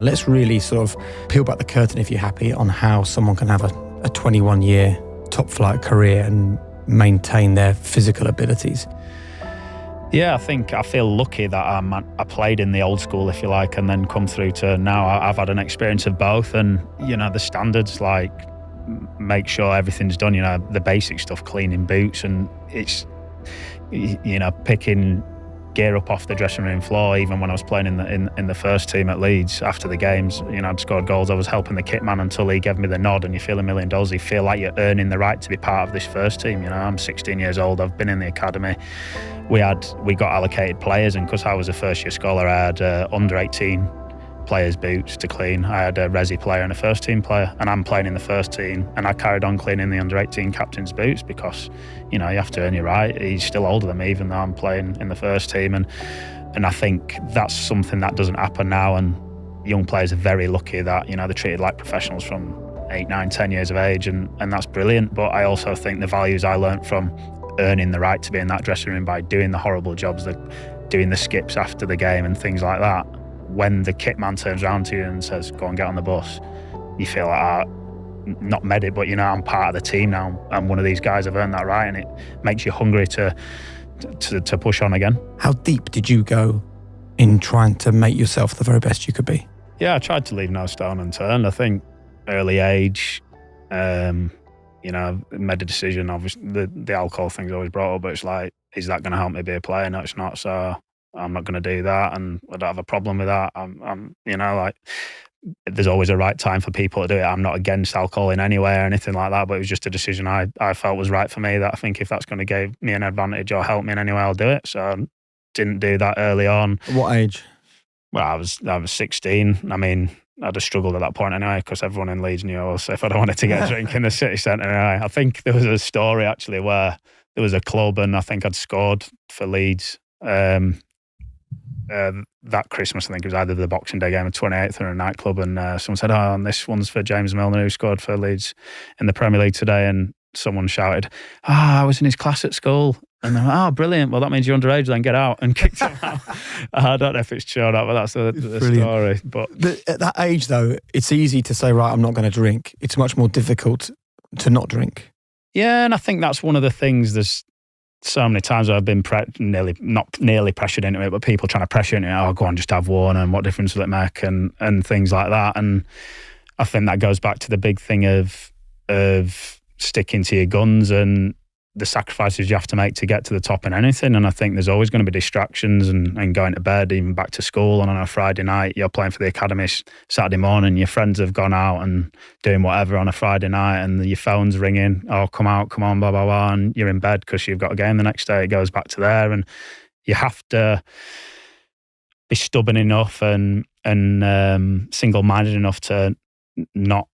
Let's really sort of peel back the curtain, if you're happy, on how someone can have a 21-year top flight career and maintain their physical abilities. Yeah, I feel lucky that I played in the old school, if you like, and then come through to now. I've had an experience of both, and the standards, like make sure everything's done. The basic stuff, cleaning boots, and it's picking gear up off the dressing room floor. Even when I was playing in the first team at Leeds, after the games, I'd scored goals. I was helping the kit man until he gave me the nod, and you feel $1 million. You feel like you're earning the right to be part of this first team. I'm 16 years old. I've been in the academy. We got allocated players, and because I was a first year scholar, I had under 18 players' boots to clean. I had a resi player and a first team player, and I'm playing in the first team, and I carried on cleaning the under 18 captain's boots because you have to earn your right. He's still older than me, even though I'm playing in the first team, and I think that's something that doesn't happen now, and young players are very lucky that they're treated like professionals from 8, 9, 10 years of age, and that's brilliant. But I also think the values I learnt from earning the right to be in that dressing room by doing the horrible jobs, doing the skips after the game and things like that, when the kit man turns around to you and says, go and get on the bus, you feel like, not medic, but I'm part of the team now. I'm one of these guys. I've earned that right, and it makes you hungry to push on again. How deep did you go in trying to make yourself the very best you could be? Yeah, I tried to leave no stone unturned. I think early age, made a decision. Obviously, the alcohol thing's always brought up, but it's like, is that going to help me be a player? No, it's not. So I'm not going to do that, and I don't have a problem with that. I'm there's always a right time for people to do it. I'm not against alcohol in any way or anything like that, but it was just a decision I felt was right for me, that I think if that's going to give me an advantage or help me in any way, I'll do it. So I didn't do that early on. What age? Well, I was 16. I mean, I'd have struggled at that point anyway, because everyone in Leeds knew I was if I wanted to get a drink in the city centre anyway. I think there was a story actually where there was a club, and I think I'd scored for Leeds that Christmas. I think it was either the Boxing Day game or 28th or a nightclub, and someone said, oh, and this one's for James Milner, who scored for Leeds in the Premier League today, and someone shouted, I was in his class at school. And they're like, oh, brilliant. Well, that means you're underage, then get out, and kicked him out. I don't know if it's true or not, but that's the story. But at that age, though, it's easy to say, right, I'm not going to drink. It's much more difficult to not drink. Yeah, and I think that's one of the things. There's so many times where I've been not nearly pressured into it, but people trying to pressure into it. Oh, go on, just have one, and what difference will it make, and things like that. And I think that goes back to the big thing of sticking to your guns and the sacrifices you have to make to get to the top in anything. And I think there's always going to be distractions, and going to bed, even back to school, and on a Friday night you're playing for the academy Saturday morning, your friends have gone out and doing whatever on a Friday night, and your phone's ringing, oh, come out, come on, blah, blah, blah, and you're in bed because you've got a game the next day. It goes back to there, and you have to be stubborn enough and single-minded enough to not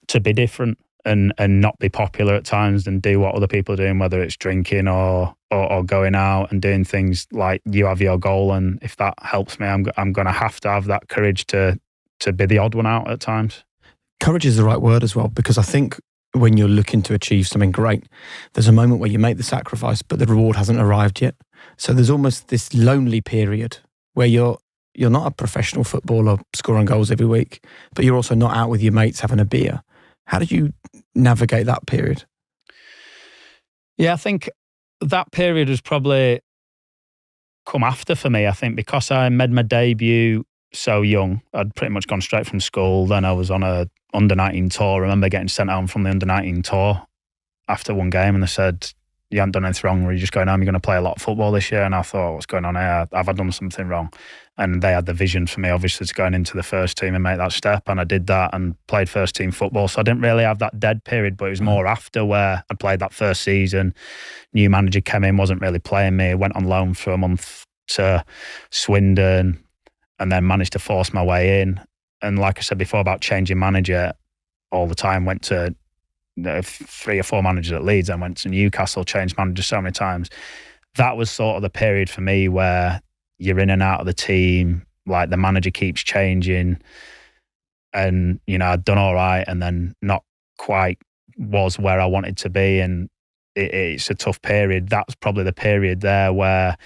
to be different. And not be popular at times, and do what other people are doing, whether it's drinking or going out and doing things. Like, you have your goal, and if that helps me, I'm going to have that courage to be the odd one out at times. Courage is the right word as well, because I think when you're looking to achieve something great, there's a moment where you make the sacrifice, but the reward hasn't arrived yet. So there's almost this lonely period where you're not a professional footballer scoring goals every week, but you're also not out with your mates having a beer. How did you navigate that period? Yeah, I think that period has probably come after for me. I think because I made my debut so young, I'd pretty much gone straight from school. Then I was on a under-19 tour. I remember getting sent home from the under-19 tour after one game, and they said, you haven't done anything wrong, were you just going home, you're going to play a lot of football this year? And I thought, what's going on here? Have I done something wrong? And they had the vision for me, obviously, to going into the first team and make that step. And I did that and played first team football. So I didn't really have that dead period, but it was more after, where I played that first season. New manager came in, wasn't really playing me. Went on loan for a month to Swindon, and then managed to force my way in. And like I said before about changing manager all the time, went to 3 or 4 managers at Leeds, and went to Newcastle, changed managers so many times. That was sort of the period for me where you're in and out of the team, like the manager keeps changing, and I'd done all right, and then not quite was where I wanted to be, and it's a tough period. That's probably the period there where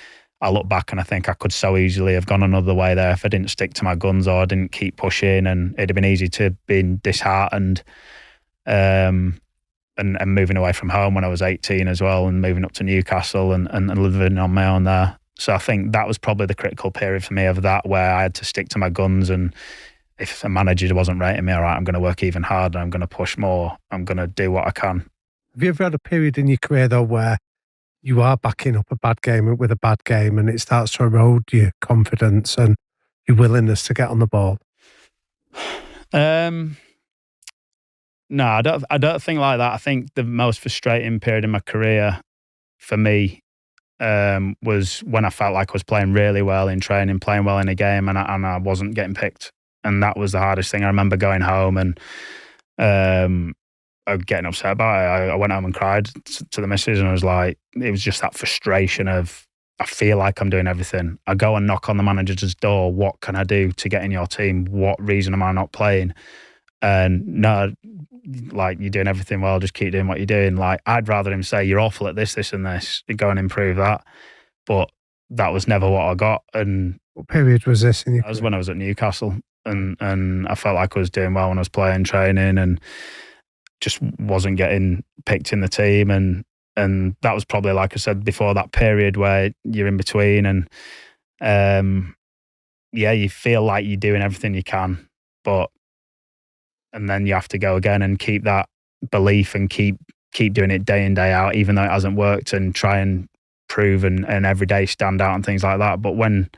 I look back and I think I could so easily have gone another way there if I didn't stick to my guns or I didn't keep pushing, and it'd have been easy to be disheartened and moving away from home when I was 18 as well, and moving up to Newcastle and living on my own there. So I think that was probably the critical period for me of that, where I had to stick to my guns, and if a manager wasn't rating me, all right, I'm going to work even harder, I'm going to push more, I'm going to do what I can. Have you ever had a period in your career, though, where you are backing up a bad game with a bad game and it starts to erode your confidence and your willingness to get on the ball? No, I don't think like that. I think the most frustrating period in my career for me was when I felt like I was playing really well in training, playing well in a game, and I wasn't getting picked. And that was the hardest thing. I remember going home and getting upset about it. I went home and cried to the missus, and I was like, it was just that frustration of, I feel like I'm doing everything. I go and knock on the manager's door. What can I do to get in your team? What reason am I not playing? And no, like, you're doing everything well, just keep doing what you're doing. Like, I'd rather him say, you're awful at this, this and this, go and improve that. But that was never what I got. And what period was this in your career? That was when I was at Newcastle, and I felt like I was doing well when I was playing, training, and just wasn't getting picked in the team. And that was probably, like I said before, that period where you're in between, and you feel like you're doing everything you can, and then you have to go again and keep that belief and keep doing it day in, day out, even though it hasn't worked, and try and prove and every day stand out and things like that. But when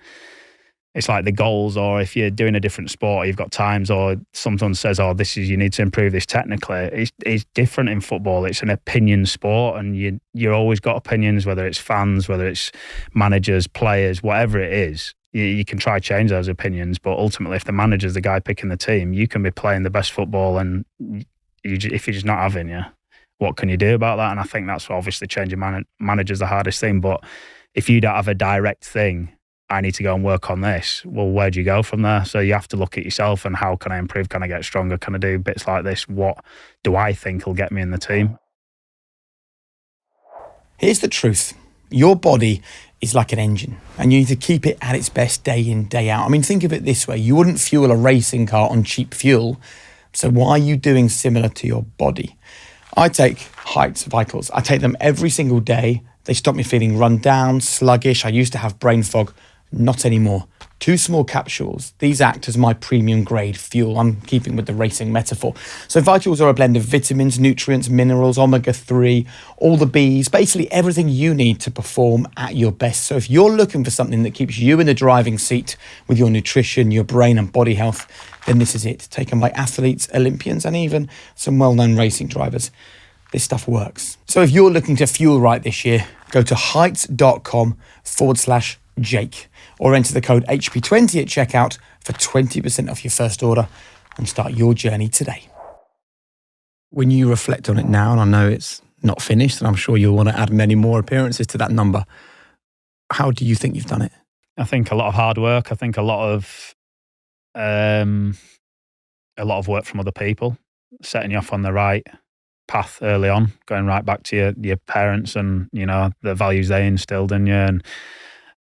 it's like the goals, or if you're doing a different sport, you've got times, or someone says, oh, you need to improve this technically. It's different in football. It's an opinion sport, and you're always got opinions, whether it's fans, whether it's managers, players, whatever it is. You can try to change those opinions, but ultimately, if the manager's the guy picking the team, you can be playing the best football, and if you're just not having you, what can you do about that? And I think that's obviously changing managers the hardest thing. But if you don't have a direct thing, I need to go and work on this, well, where do you go from there? So you have to look at yourself and, how can I improve? Can I get stronger? Can I do bits like this? What do I think will get me in the team? Here's the truth. Your body is like an engine, and you need to keep it at its best day in, day out. I mean, think of it this way. You wouldn't fuel a racing car on cheap fuel. So why are you doing similar to your body? I take Heights Vitals. I take them every single day. They stop me feeling run down, sluggish. I used to have brain fog. Not anymore. 2 small capsules. These act as my premium grade fuel. I'm keeping with the racing metaphor. So Vitals are a blend of vitamins, nutrients, minerals, omega-3, all the Bs, basically everything you need to perform at your best. So if you're looking for something that keeps you in the driving seat with your nutrition, your brain and body health, then this is it. Taken by athletes, Olympians, and even some well-known racing drivers. This stuff works. So if you're looking to fuel right this year, go to heights.com/Jake or enter the code HP20 at checkout for 20% off your first order and start your journey today. When you reflect on it now, and I know it's not finished, and I'm sure you'll want to add many more appearances to that number, how do you think you've done it? I think a lot of hard work. I think a lot of work from other people, setting you off on the right path early on, going right back to your parents and, the values they instilled in you.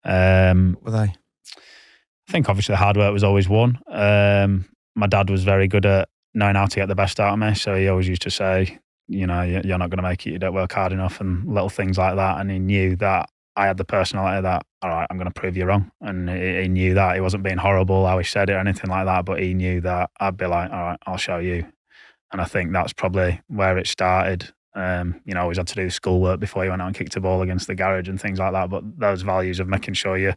And what were they? I think obviously hard work was always one. My dad was very good at knowing how to get the best out of me. So he always used to say, you're not going to make it, you don't work hard enough, and little things like that. And he knew that I had the personality that, all right, I'm going to prove you wrong. And he knew that. He wasn't being horrible how he said it or anything like that, but he knew that I'd be like, all right, I'll show you. And I think that's probably where it started. Always had to do schoolwork before you went out and kicked a ball against the garage and things like that. But those values of making sure you're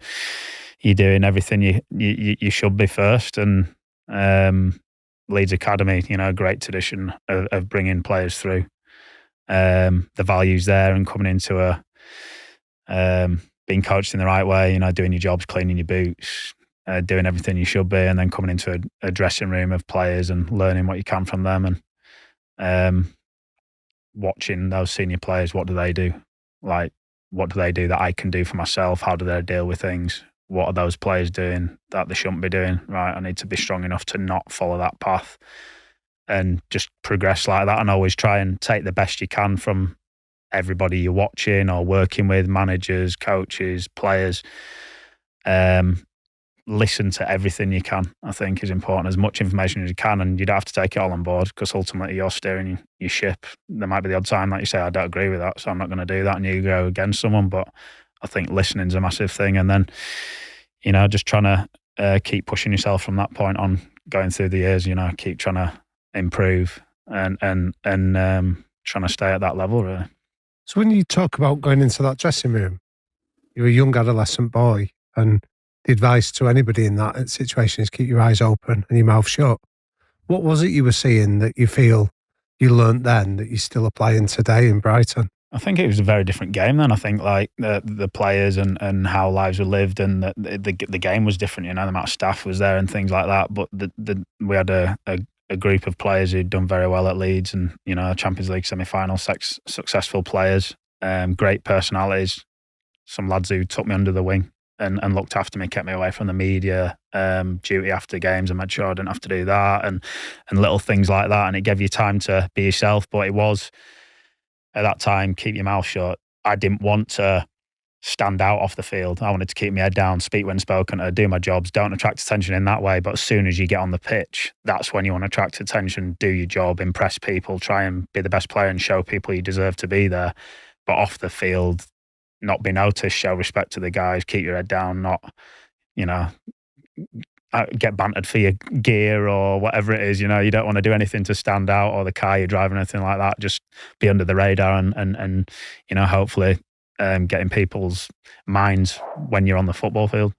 doing everything you should be first. And Leeds Academy, great tradition of bringing players through. The values there, and coming into being coached in the right way, doing your jobs, cleaning your boots, doing everything you should be, and then coming into a dressing room of players and learning what you can from them, and watching those senior players. What do they do? Like, what do they do that I can do for myself? How do they deal with things? What are those players doing that they shouldn't be doing? Right, I need to be strong enough to not follow that path and just progress like that, and always try and take the best you can from everybody you're watching or working with, managers, coaches, players. Listen to everything you can, I think, is important. As much information as you can, and you don't have to take it all on board, because ultimately you're steering your ship. There might be the odd time that you say, I don't agree with that, so I'm not going to do that, and you go against someone. But I think listening's a massive thing. And then, just trying to keep pushing yourself from that point on, going through the years, keep trying to improve and trying to stay at that level, really. So when you talk about going into that dressing room, you're a young adolescent boy, and the advice to anybody in that situation is keep your eyes open and your mouth shut. What was it you were seeing that you feel you learnt then that you're still applying today in Brighton? I think it was a very different game then. I think like the players and how lives were lived, and the game was different. The amount of staff was there and things like that. But we had a group of players who'd done very well at Leeds, and Champions League semi-final successful players, great personalities. Some lads who took me under the wing and looked after me, kept me away from the media duty after games, and made sure I didn't have to do that, and little things like that. And it gave you time to be yourself. But it was, at that time, keep your mouth shut. I didn't want to stand out off the field. I wanted to keep my head down, speak when spoken, do my jobs, don't attract attention in that way. But as soon as you get on the pitch, that's when you want to attract attention, do your job, impress people, try and be the best player and show people you deserve to be there. But off the field, not be noticed, show respect to the guys, keep your head down, not, get bantered for your gear or whatever it is. You don't want to do anything to stand out, or the car you're driving, anything like that. Just be under the radar and hopefully get in people's minds when you're on the football field.